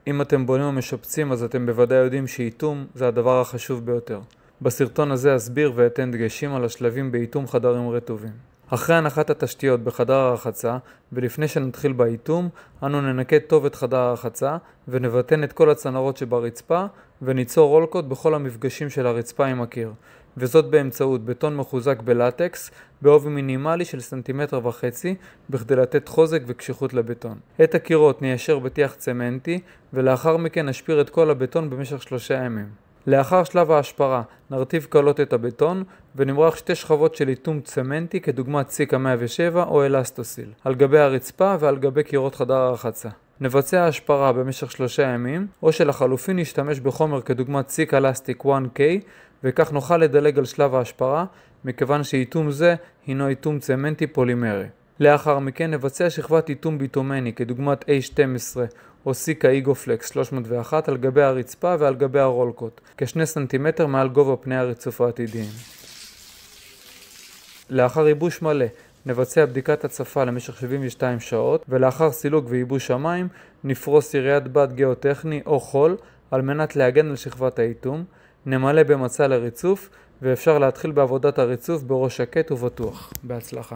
אם אתם בונים או משפצים אז אתם בוודאי יודעים שאיתום זה הדבר החשוב ביותר. בסרטון הזה אסביר ואתן דגשים על השלבים באיתום חדרים רטובים. אחרי הנחת התשתיות בחדר הרחצה ולפני שנתחיל באיתום, אנו ננקה טוב את חדר הרחצה ונבטן את כל הצנרות שברצפה וניצור רולקות בכל המפגשים של הרצפה עם הקיר, וזאת באמצעות בטון מחוזק בלטקס בעובי מינימלי של 1.5 סנטימטר בכדי לתת חוזק וקשיחות לבטון. את הקירות ניישר בטיח צמנטי ולאחר מכן נשפיר את כל הבטון במשך 3 ימים. לאחר שלב ההשפרה נרטיב קלות את הבטון ונמרח 2 שכבות של איתום צמנטי כדוגמת סיקה 107 או אלסטוסיל על גבי הרצפה ועל גבי קירות חדר הרחצה. נבצע השפרה במשך 3 ימים או שלחלופין נשתמש בחומר כדוגמת סיקה אלסטיק 1K וכך נוכל לדלג על שלב ההשפרה מכיוון שאיתום זה הינו איתום צמנטי פולימרי. לאחר מכן נבצע שכבת איתום ביטומני כדוגמת A12 או סיקה איגופלקס 301 על גבי הרצפה ועל גבי הרולקות, כ2 סנטימטר מעל גובה פני הריצוף העתידיים. לאחר ייבוש מלא נבצע בדיקת הצפה למשך 72 שעות ולאחר סילוק וייבוש המים נפרוס יריית בד גיאוטכני או חול על מנת להגן על שכבת האיתום, נמלא במצע לריצוף ואפשר להתחיל בעבודת הריצוף בראש שקט ובטוח. בהצלחה.